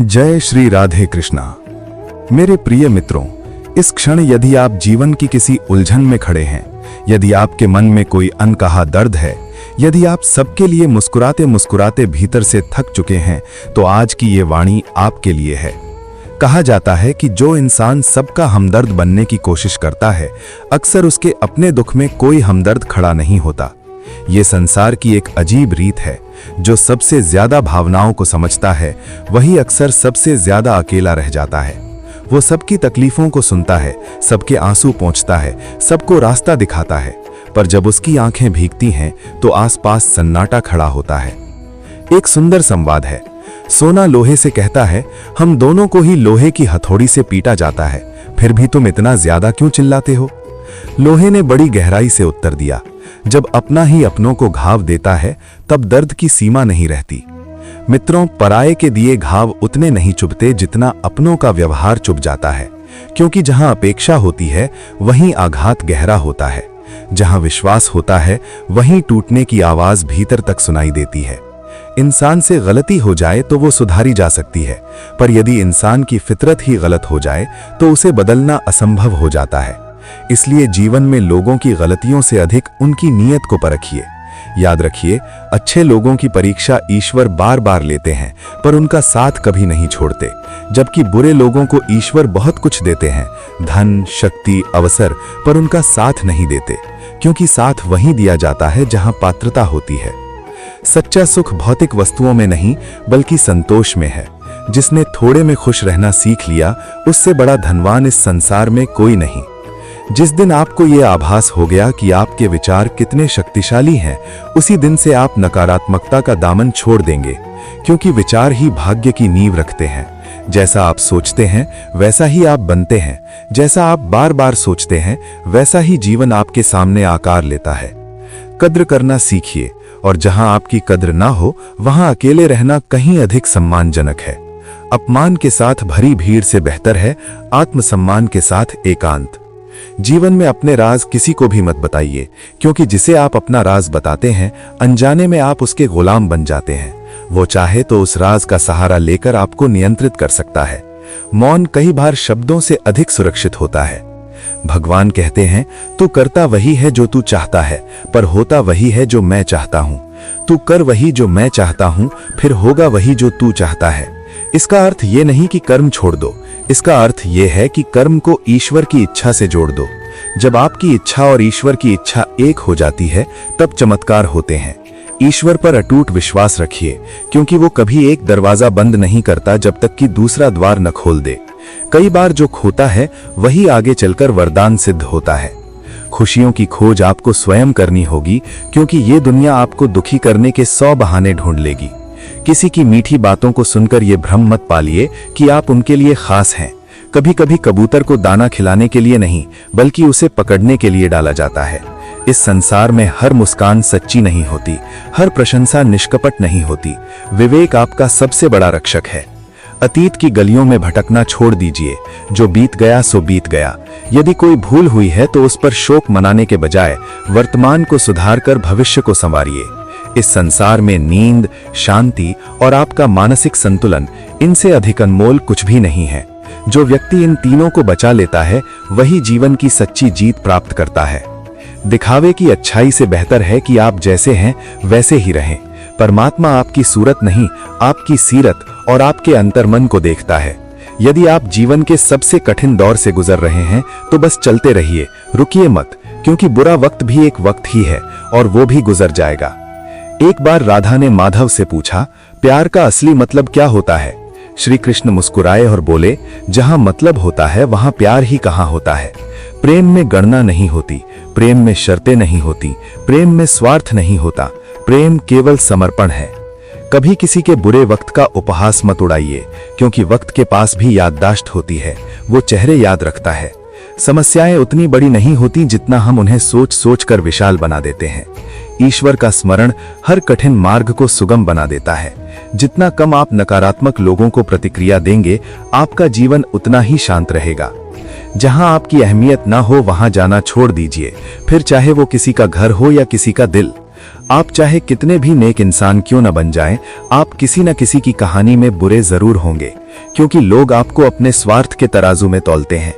जय श्री राधे कृष्णा। मेरे प्रिय मित्रों, इस क्षण यदि आप जीवन की किसी उलझन में खड़े हैं, यदि आपके मन में कोई अनकहा दर्द है, यदि आप सबके लिए मुस्कुराते मुस्कुराते भीतर से थक चुके हैं, तो आज की ये वाणी आपके लिए है। कहा जाता है कि जो इंसान सबका हमदर्द बनने की कोशिश करता है, अक्सर उसके अपने दुख में कोई हमदर्द खड़ा नहीं होता। ये संसार की एक अजीब रीत है। जो सबसे ज्यादा भावनाओं को समझता है, वही अक्सर सबसे ज्यादा अकेला रह जाता है। वो सबकी तकलीफों को सुनता है, सबके आंसू पोंछता है, सबको रास्ता दिखाता है, पर जब उसकी आंखें भीगती हैं तो आसपास सन्नाटा खड़ा होता है। एक सुंदर संवाद है। सोना लोहे से कहता है, हम दोनों को ही लोहे की हथौड़ी से पीटा जाता है, फिर भी तुम इतना ज्यादा क्यों चिल्लाते हो? लोहे ने बड़ी गहराई से उत्तर दिया, जब अपना ही अपनों को घाव देता है, तब दर्द की सीमा नहीं रहती। मित्रों, पराये के दिए घाव उतने नहीं चुभते जितना अपनों का व्यवहार चुभ जाता है, क्योंकि जहां अपेक्षा होती है वहीं आघात गहरा होता है। जहां विश्वास होता है वहीं टूटने की आवाज भीतर तक सुनाई देती है। इंसान से गलती हो जाए तो वो सुधारी जा सकती है, पर यदि इंसान की फितरत ही गलत हो जाए तो उसे बदलना असंभव हो जाता है। इसलिए जीवन में लोगों की गलतियों से अधिक उनकी नीयत को परखिए। याद रखिए, अच्छे लोगों की परीक्षा ईश्वर बार बार लेते हैं, पर उनका साथ कभी नहीं छोड़ते, जबकि बुरे लोगों को ईश्वर बहुत कुछ देते हैं, धन, शक्ति, अवसर, पर उनका साथ नहीं देते, क्योंकि साथ वहीं दिया जाता है जहां पात्रता होती है। सच्चा सुख भौतिक वस्तुओं में नहीं, बल्कि संतोष में है। जिसने थोड़े में खुश रहना सीख लिया, उससे बड़ा धनवान इस संसार में कोई नहीं। जिस दिन आपको यह आभास हो गया कि आपके विचार कितने शक्तिशाली हैं, उसी दिन से आप नकारात्मकता का दामन छोड़ देंगे, क्योंकि विचार ही भाग्य की नींव रखते हैं। जैसा आप सोचते हैं वैसा ही आप बनते हैं। जैसा आप बार बार सोचते हैं वैसा ही जीवन आपके सामने आकार लेता है। कद्र करना सीखिए, और जहां आपकी कद्र ना हो वहां अकेले रहना कहीं अधिक सम्मानजनक है। अपमान के साथ भरी भीड़ से बेहतर है आत्मसम्मान के साथ एकांत। जीवन में अपने राज किसी को भी मत बताइए, क्योंकि जिसे आप अपना राज बताते हैं, अनजाने में आप उसके गुलाम बन जाते हैं। वो चाहे तो उस राज का सहारा लेकर आपको नियंत्रित कर सकता है। मौन कई बार शब्दों से अधिक सुरक्षित होता है। भगवान कहते हैं, तू करता वही है जो तू चाहता है, पर होता वही है जो मैं चाहता हूं। तू कर वही जो मैं चाहता हूं, फिर होगा वही जो तू चाहता है। इसका अर्थ ये नहीं कि कर्म छोड़ दो, इसका अर्थ यह है कि कर्म को ईश्वर की इच्छा से जोड़ दो। जब आपकी इच्छा और ईश्वर की इच्छा एक हो जाती है, तब चमत्कार होते हैं। ईश्वर पर अटूट विश्वास रखिए, क्योंकि वो कभी एक दरवाजा बंद नहीं करता जब तक कि दूसरा द्वार न खोल दे। कई बार जो खोता है वही आगे चलकर वरदान सिद्ध होता है। खुशियों की खोज आपको स्वयं करनी होगी, क्योंकि ये दुनिया आपको दुखी करने के 100 बहाने ढूंढ लेगी। किसी की मीठी बातों को सुनकर ये भ्रम मत पालिए कि आप उनके लिए खास हैं। कभी कभी कबूतर को दाना खिलाने के लिए नहीं, बल्कि उसे पकड़ने के लिए डाला जाता है। इस संसार में हर मुस्कान सच्ची नहीं होती, हर प्रशंसा निष्कपट नहीं होती। विवेक आपका सबसे बड़ा रक्षक है। अतीत की गलियों में भटकना छोड़ दीजिए। जो बीत गया सो बीत गया। यदि कोई भूल हुई है तो उस पर शोक मनाने के बजाय वर्तमान को सुधारकर भविष्य को संवारिए। इस संसार में नींद, शांति और आपका मानसिक संतुलन, इनसे अधिक अनमोल कुछ भी नहीं है। जो व्यक्ति इन तीनों को बचा लेता है, वही जीवन की सच्ची जीत प्राप्त करता है। दिखावे की अच्छाई से बेहतर है कि आप जैसे हैं वैसे ही रहें। परमात्मा आपकी सूरत नहीं, आपकी सीरत और आपके अंतर्मन को देखता है। यदि आप जीवन के सबसे कठिन दौर से गुजर रहे हैं, तो बस चलते रहिए, रुकिए मत, क्योंकि बुरा वक्त भी एक वक्त ही है और वो भी गुजर जाएगा। एक बार राधा ने माधव से पूछा, प्यार का असली मतलब क्या होता है? श्री कृष्ण मुस्कुराए और बोले, जहां मतलब होता है वहां प्यार ही कहां होता है। प्रेम में गणना नहीं होती, प्रेम में शर्तें नहीं होती, प्रेम में स्वार्थ नहीं होता। प्रेम केवल समर्पण है। कभी किसी के बुरे वक्त का उपहास मत उड़ाइए, क्योंकि वक्त के पास भी याददाश्त होती है, वो चेहरे याद रखता है। समस्याएं उतनी बड़ी नहीं होती जितना हम उन्हें सोच सोच कर विशाल बना देते हैं। ईश्वर का स्मरण हर कठिन मार्ग को सुगम बना देता है। जितना कम आप नकारात्मक लोगों को प्रतिक्रिया देंगे, आपका जीवन उतना ही शांत रहेगा। जहां आपकी अहमियत ना हो वहां जाना छोड़ दीजिए, फिर चाहे वो किसी का घर हो या किसी का दिल। आप चाहे कितने भी नेक इंसान क्यों न बन जाएं, आप किसी न किसी की कहानी में बुरे जरूर होंगे, क्योंकि लोग आपको अपने स्वार्थ के तराजू में तौलते हैं।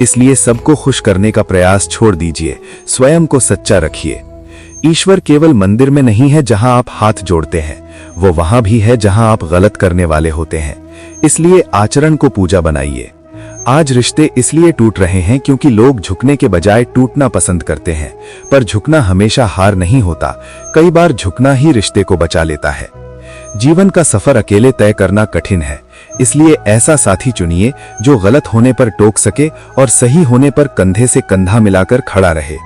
इसलिए सबको खुश करने का प्रयास छोड़ दीजिए, स्वयं को सच्चा रखिए। ईश्वर केवल मंदिर में नहीं है जहां आप हाथ जोड़ते हैं, वो वहां भी है जहां आप गलत करने वाले होते हैं। इसलिए आचरण को पूजा बनाइए। आज रिश्ते इसलिए टूट रहे हैं क्योंकि लोग झुकने के बजाय टूटना पसंद करते हैं, पर झुकना हमेशा हार नहीं होता, कई बार झुकना ही रिश्ते को बचा लेता है। जीवन का सफर अकेले तय करना कठिन है, इसलिए ऐसा साथी चुनिए जो गलत होने पर टोक सके और सही होने पर कंधे से कंधा मिलाकर खड़ा रहे।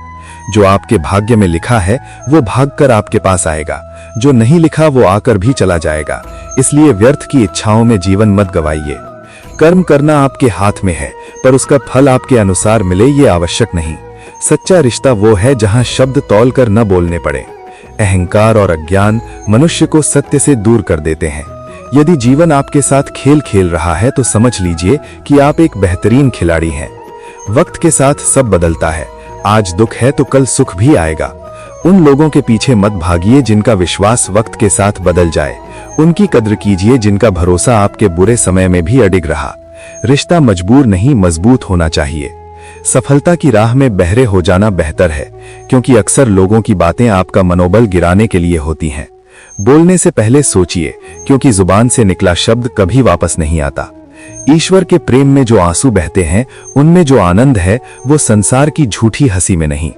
जो आपके भाग्य में लिखा है वो भागकर आपके पास आएगा, जो नहीं लिखा वो आकर भी चला जाएगा। इसलिए व्यर्थ की इच्छाओं में जीवन मत गवाइए। कर्म करना आपके हाथ में है, पर उसका फल आपके अनुसार मिले ये आवश्यक नहीं। सच्चा रिश्ता वो है जहां शब्द तौल कर न बोलने पड़े। अहंकार और अज्ञान मनुष्य को सत्य से दूर कर देते हैं। यदि जीवन आपके साथ खेल खेल रहा है तो समझ लीजिए कि आप एक बेहतरीन खिलाड़ी हैं। वक्त के साथ सब बदलता है, आज दुख है तो कल सुख भी आएगा। उन लोगों के पीछे मत भागिए जिनका विश्वास वक्त के साथ बदल जाए, उनकी कद्र कीजिए जिनका भरोसा आपके बुरे समय में भी अडिग रहा। रिश्ता मजबूर नहीं, मजबूत होना चाहिए। सफलता की राह में बहरे हो जाना बेहतर है, क्योंकि अक्सर लोगों की बातें आपका मनोबल गिराने के लिए होती हैं। बोलने से पहले सोचिए, क्योंकि जुबान से निकला शब्द कभी वापस नहीं आता। ईश्वर के प्रेम में जो आंसू बहते हैं, उनमें जो आनंद है वो संसार की झूठी हंसी में नहीं।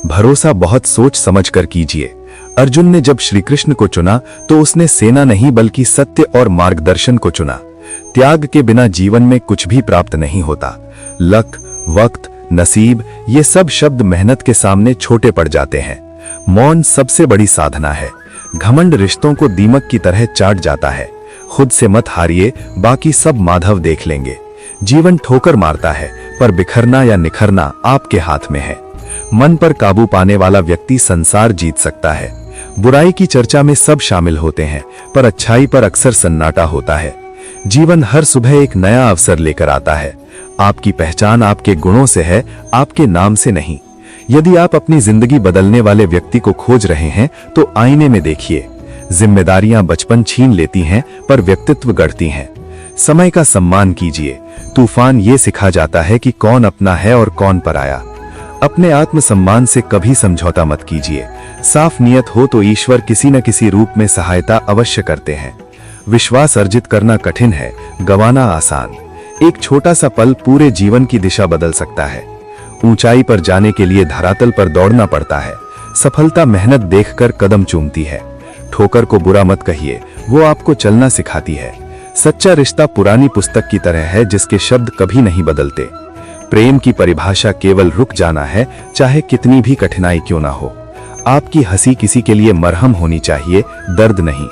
भरोसा बहुत सोच समझ कर कीजिए। अर्जुन ने जब श्री कृष्ण को चुना तो उसने सेना नहीं बल्कि सत्य और मार्गदर्शन को चुना। त्याग के बिना जीवन में कुछ भी प्राप्त नहीं होता। लक, वक्त, नसीब ये सब शब्द मेहनत के सामने छोटे पड़ जाते हैं। मौन सबसे बड़ी साधना है। घमंड रिश्तों को दीमक की तरह चाट जाता है। खुद से मत हारिए, बाकी सब माधव देख लेंगे। जीवन ठोकर मारता है, पर बिखरना या निखरना आपके हाथ में है। मन पर काबू पाने वाला व्यक्ति संसार जीत सकता है। बुराई की चर्चा में सब शामिल होते हैं, पर अच्छाई पर अक्सर सन्नाटा होता है। जीवन हर सुबह एक नया अवसर लेकर आता है। आपकी पहचान आपके गुणों से है, आपके नाम से नहीं। यदि आप अपनी जिंदगी बदलने वाले व्यक्ति को खोज रहे हैं तो आईने में देखिए। जिम्मेदारियां बचपन छीन लेती हैं, पर व्यक्तित्व गढ़ती हैं। समय का सम्मान कीजिए। तूफान ये सिखा जाता है कि कौन अपना है और कौन पराया। अपने आत्मसम्मान से कभी समझौता मत कीजिए। साफ नियत हो तो ईश्वर किसी न किसी रूप में सहायता अवश्य करते हैं। विश्वास अर्जित करना कठिन है, गंवाना आसान। एक छोटा सा पल पूरे जीवन की दिशा बदल सकता है। ऊंचाई पर जाने के लिए धरातल पर दौड़ना पड़ता है। सफलता मेहनत देखकर कदम चूमती है। ठोकर को बुरा मत कहिए, वो आपको चलना सिखाती है। सच्चा रिश्ता पुरानी पुस्तक की तरह है जिसके शब्द कभी नहीं बदलते। प्रेम की परिभाषा केवल रुक जाना है, चाहे कितनी भी कठिनाई क्यों ना हो। आपकी हंसी किसी के लिए मरहम होनी चाहिए, दर्द नहीं।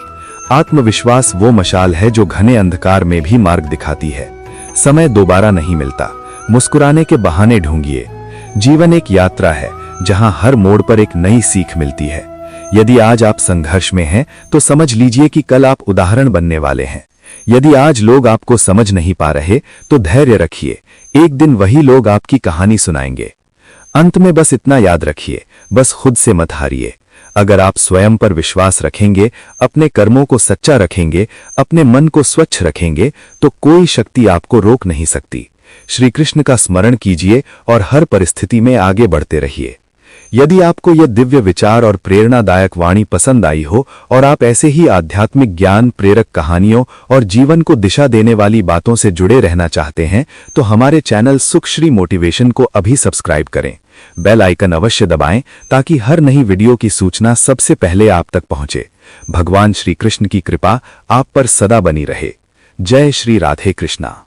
आत्मविश्वास वो मशाल है जो घने अंधकार में भी मार्ग दिखाती है। समय दोबारा नहीं मिलता, मुस्कुराने के बहाने ढूंढिए। जीवन एक यात्रा है जहां हर मोड़ पर एक नई सीख मिलती है। यदि आज आप संघर्ष में हैं तो समझ लीजिए कि कल आप उदाहरण बनने वाले हैं। यदि आज लोग आपको समझ नहीं पा रहे तो धैर्य रखिए, एक दिन वही लोग आपकी कहानी सुनाएंगे। अंत में बस इतना याद रखिए, बस खुद से मत हारिए। अगर आप स्वयं पर विश्वास रखेंगे, अपने कर्मों को सच्चा रखेंगे, अपने मन को स्वच्छ रखेंगे, तो कोई शक्ति आपको रोक नहीं सकती। श्री कृष्ण का स्मरण कीजिए और हर परिस्थिति में आगे बढ़ते रहिए। यदि आपको यह दिव्य विचार और प्रेरणादायक वाणी पसंद आई हो और आप ऐसे ही आध्यात्मिक ज्ञान, प्रेरक कहानियों और जीवन को दिशा देने वाली बातों से जुड़े रहना चाहते हैं तो हमारे चैनल सुखश्री मोटिवेशन को अभी सब्सक्राइब करें। बेल आइकन अवश्य दबाएं ताकि हर नई वीडियो की सूचना सबसे पहले आप तक पहुंचे। भगवान श्री कृष्ण की कृपा आप पर सदा बनी रहे। जय श्री राधे कृष्णा।